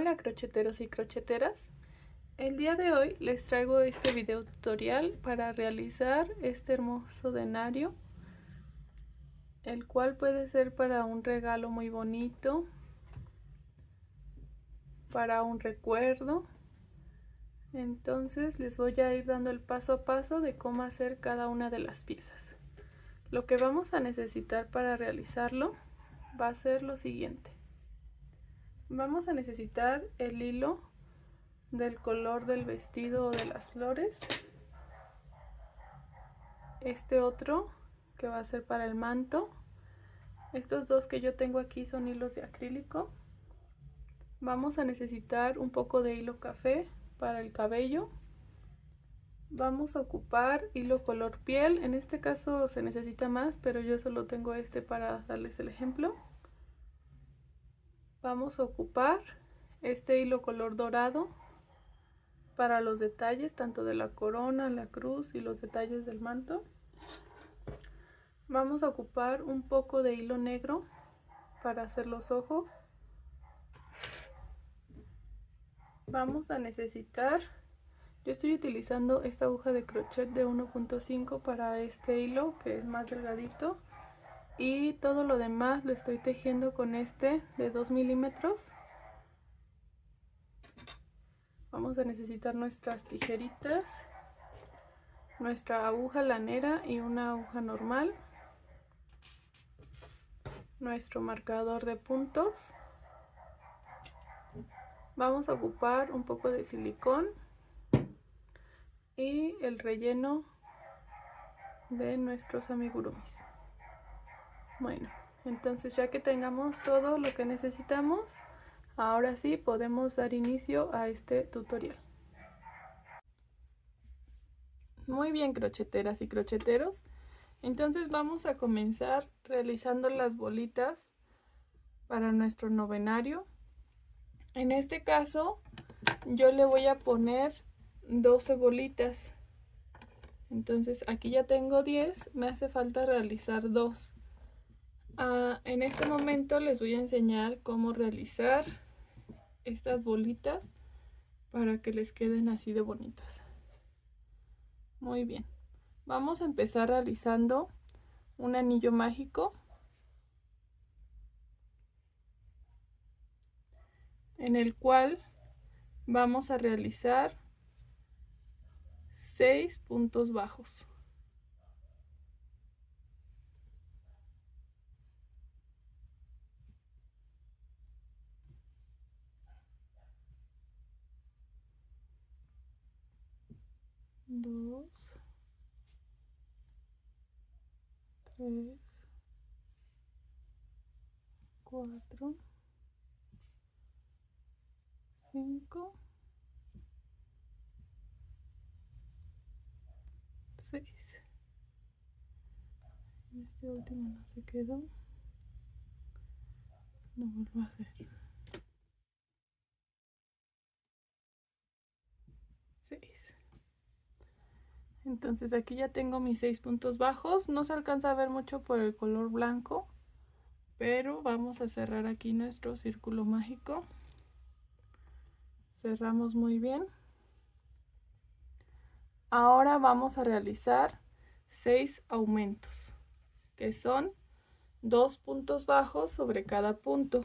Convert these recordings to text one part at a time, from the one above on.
Hola crocheteros y crocheteras, el día de hoy les traigo este video tutorial para realizar este hermoso denario, el cual puede ser para un regalo muy bonito, para un recuerdo. Entonces les voy a ir dando el paso a paso de cómo hacer cada una de las piezas. Lo que vamos a necesitar para realizarlo va a ser lo siguiente. Vamos a necesitar el hilo del color del vestido o de las flores, este otro que va a ser para el manto, estos dos que yo tengo aquí son hilos de acrílico. Vamos a necesitar un poco de hilo café para el cabello. Vamos a ocupar hilo color piel, en este caso se necesita más, pero yo solo tengo este para darles el ejemplo. Vamos a ocupar este hilo color dorado para los detalles tanto de la corona, la cruz y los detalles del manto. Vamos a ocupar un poco de hilo negro para hacer los ojos. Vamos a necesitar, yo estoy utilizando esta aguja de crochet de 1.5 para este hilo que es más delgadito, y todo lo demás lo estoy tejiendo con este de 2 milímetros. Vamos a necesitar nuestras tijeritas, nuestra aguja lanera y una aguja normal, nuestro marcador de puntos. Vamos a ocupar un poco de silicón y el relleno de nuestros amigurumis. Bueno, entonces ya que tengamos todo lo que necesitamos, ahora sí podemos dar inicio a este tutorial. Muy bien, crocheteras y crocheteros, entonces vamos a comenzar realizando las bolitas para nuestro novenario. En este caso yo le voy a poner 12 bolitas. Entonces aquí ya tengo 10, me hace falta realizar 2. En este momento les voy a enseñar cómo realizar estas bolitas para que les queden así de bonitas. Muy bien, vamos a empezar realizando un anillo mágico en el cual vamos a realizar 6 puntos bajos. Dos, tres, cuatro, 5, 6. Este último no se quedó. Lo vuelvo a hacer. 6. Entonces aquí ya tengo mis 6 puntos bajos. No se alcanza a ver mucho por el color blanco, pero vamos a cerrar aquí nuestro círculo mágico. Cerramos muy bien. Ahora vamos a realizar 6 aumentos, que son 2 puntos bajos sobre cada punto.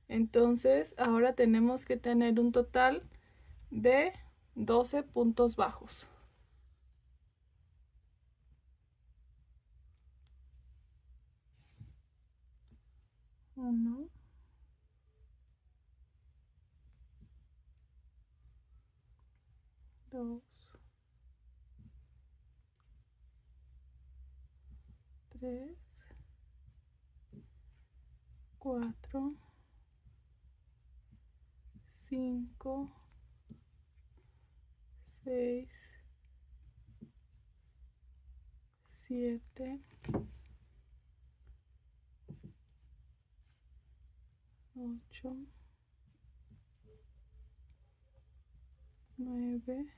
Entonces ahora tenemos que tener un total de 12 puntos bajos. 1, 2, 3, 4, 5, 6, 7, 8, 9,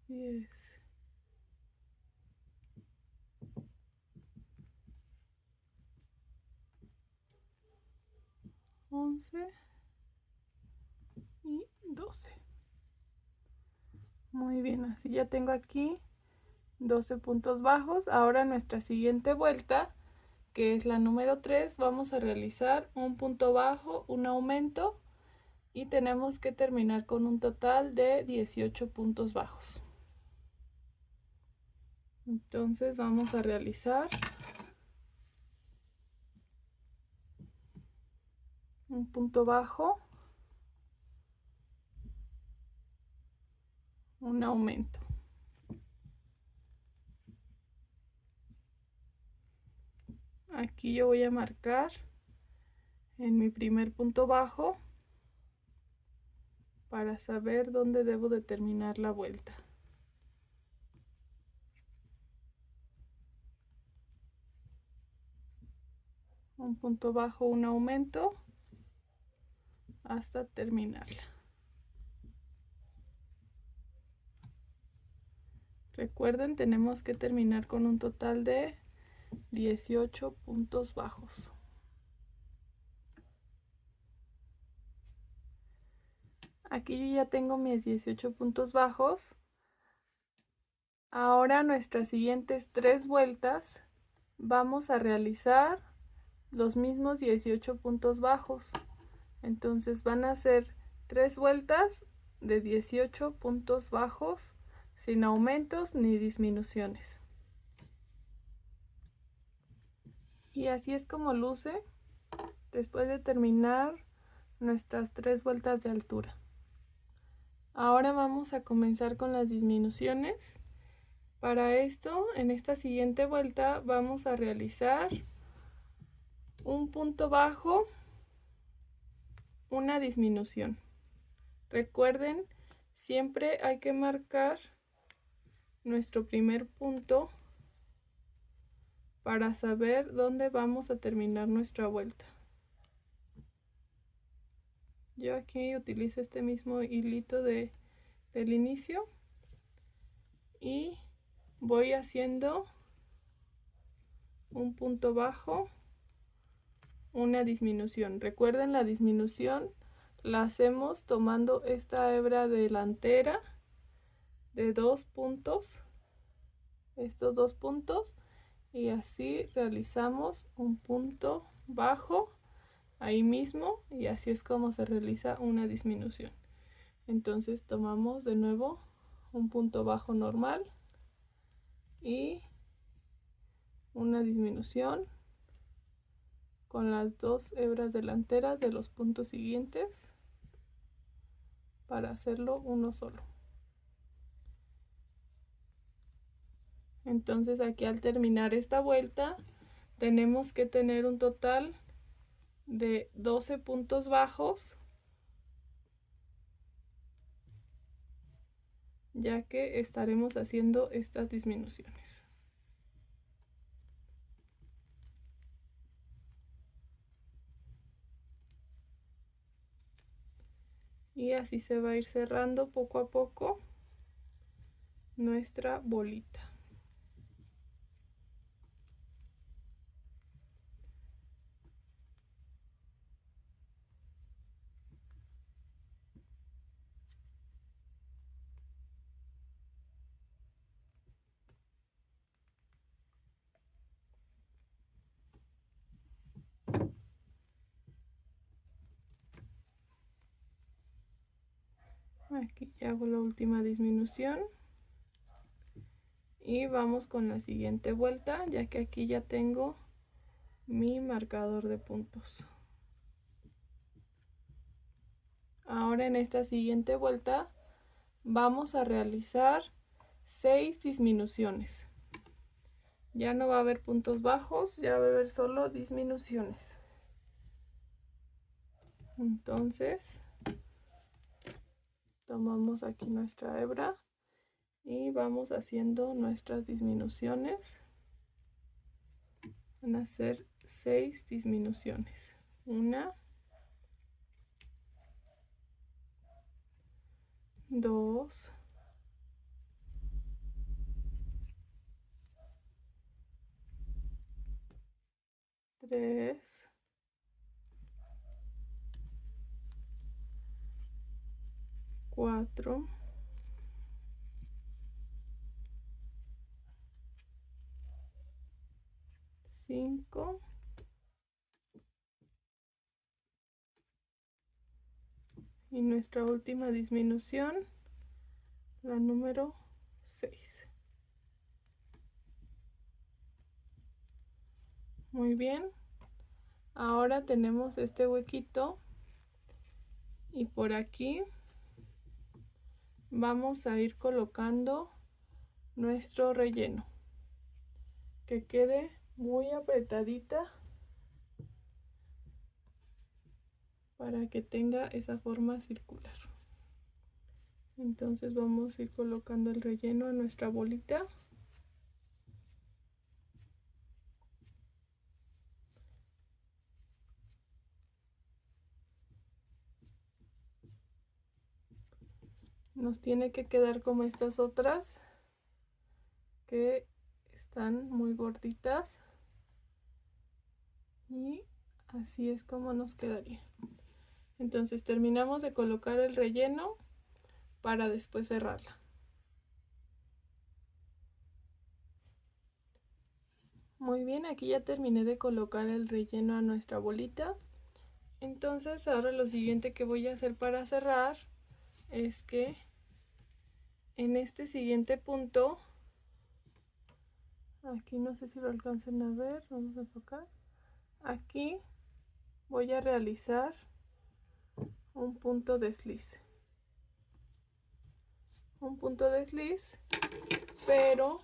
10. 11, 11 y 12. Muy bien, así ya tengo aquí 12 puntos bajos. Ahora nuestra siguiente vuelta, que es la número 3, vamos a realizar un punto bajo, un aumento, y tenemos que terminar con un total de 18 puntos bajos. Entonces vamos a realizar un punto bajo, un aumento. Aquí yo voy a marcar en mi primer punto bajo para saber dónde debo de terminar la vuelta. Un punto bajo, un aumento hasta terminarla. Recuerden, tenemos que terminar con un total de 18 puntos bajos. Aquí yo ya tengo mis 18 puntos bajos. Ahora nuestras siguientes 3 vueltas vamos a realizar los mismos 18 puntos bajos. Entonces van a ser 3 vueltas de 18 puntos bajos sin aumentos ni disminuciones. Y así es como luce después de terminar nuestras 3 vueltas de altura. Ahora vamos a comenzar con las disminuciones. Para esto, en esta siguiente vuelta vamos a realizar un punto bajo, una disminución. Recuerden, siempre hay que marcar nuestro primer punto para saber dónde vamos a terminar nuestra vuelta. Yo aquí utilizo este mismo hilito del inicio y voy haciendo un punto bajo, una disminución. Recuerden, la disminución la hacemos tomando esta hebra delantera de 2 puntos, estos 2 puntos, y así realizamos un punto bajo ahí mismo, y así es como se realiza una disminución. Entonces tomamos de nuevo un punto bajo normal y una disminución con las 2 hebras delanteras de los puntos siguientes para hacerlo uno solo. Entonces aquí, al terminar esta vuelta, tenemos que tener un total de 12 puntos bajos, ya que estaremos haciendo estas disminuciones. Y así se va a ir cerrando poco a poco nuestra bolita. Aquí hago la última disminución y vamos con la siguiente vuelta, ya que aquí ya tengo mi marcador de puntos. Ahora, en esta siguiente vuelta vamos a realizar 6 disminuciones. Ya no va a haber puntos bajos, ya va a haber solo disminuciones. Entonces tomamos aquí nuestra hebra y vamos haciendo nuestras disminuciones. Van a ser 6 disminuciones. 1, 2, 3, 4, 5, y nuestra última disminución, la número 6. Muy bien, ahora tenemos este huequito y por aquí vamos a ir colocando nuestro relleno, que quede muy apretadita para que tenga esa forma circular. Entonces vamos a ir colocando el relleno a nuestra bolita. Nos tiene que quedar como estas otras, que están muy gorditas. Y así es como nos quedaría. Entonces terminamos de colocar el relleno para después cerrarla. Muy bien, aquí ya terminé de colocar el relleno a nuestra bolita. Entonces ahora lo siguiente que voy a hacer para cerrar es que en este siguiente punto, aquí no sé si lo alcancen a ver, vamos a enfocar. Aquí voy a realizar un punto desliz. Un punto desliz, pero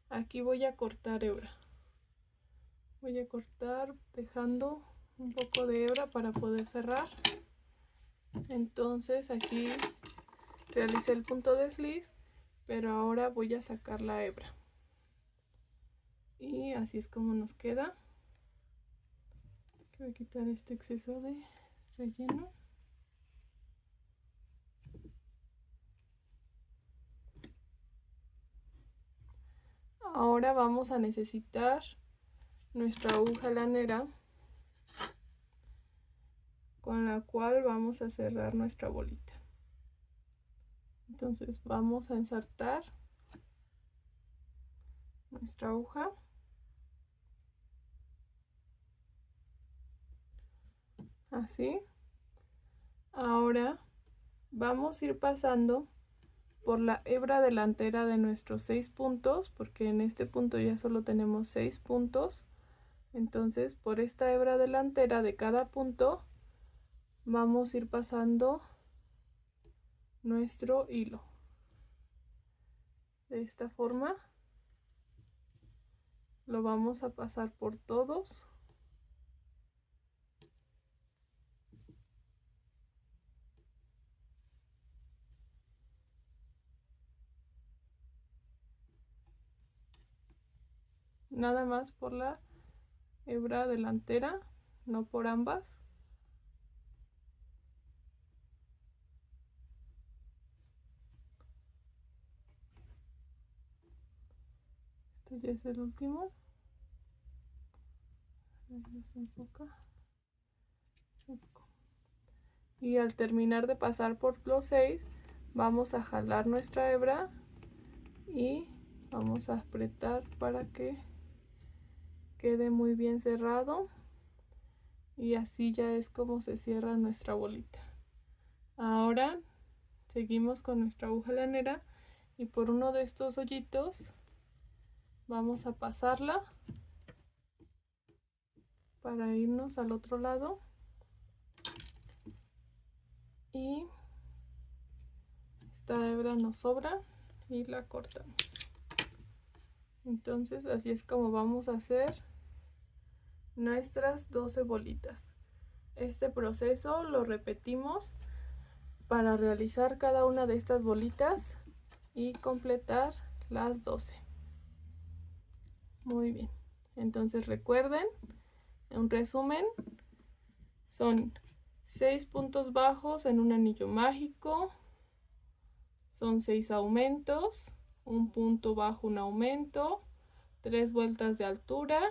aquí voy a cortar hebra. Voy a cortar dejando un poco de hebra para poder cerrar. Entonces aquí realicé el punto desliz, pero ahora voy a sacar la hebra. Y así es como nos queda. Voy a quitar este exceso de relleno. Ahora vamos a necesitar nuestra aguja lanera con la cual vamos a cerrar nuestra bolita. Entonces vamos a ensartar nuestra aguja. Así. Ahora vamos a ir pasando por la hebra delantera de nuestros 6 puntos, porque en este punto ya solo tenemos 6 puntos. Entonces por esta hebra delantera de cada punto vamos a ir pasando nuestro hilo. De esta forma lo vamos a pasar por todos. Nada más por la hebra delantera, no por ambas. Este ya es el último. Se enfoca. Y al terminar de pasar por los 6, vamos a jalar nuestra hebra y vamos a apretar para que quede muy bien cerrado, y así ya es como se cierra nuestra bolita. Ahora seguimos con nuestra aguja lanera y por uno de estos hoyitos vamos a pasarla para irnos al otro lado, y esta hebra nos sobra y la cortamos. Entonces así es como vamos a hacer nuestras 12 bolitas. Este proceso lo repetimos para realizar cada una de estas bolitas y completar las 12. Muy bien, entonces recuerden, en resumen, son 6 puntos bajos en un anillo mágico, son 6 aumentos, un punto bajo, un aumento, 3 vueltas de altura.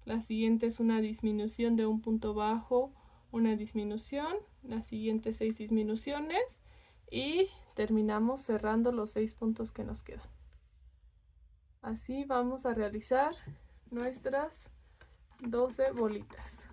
La siguiente es una disminución de un punto bajo, una disminución, las siguientes 6 disminuciones y terminamos cerrando los 6 puntos que nos quedan. Así vamos a realizar nuestras 12 bolitas.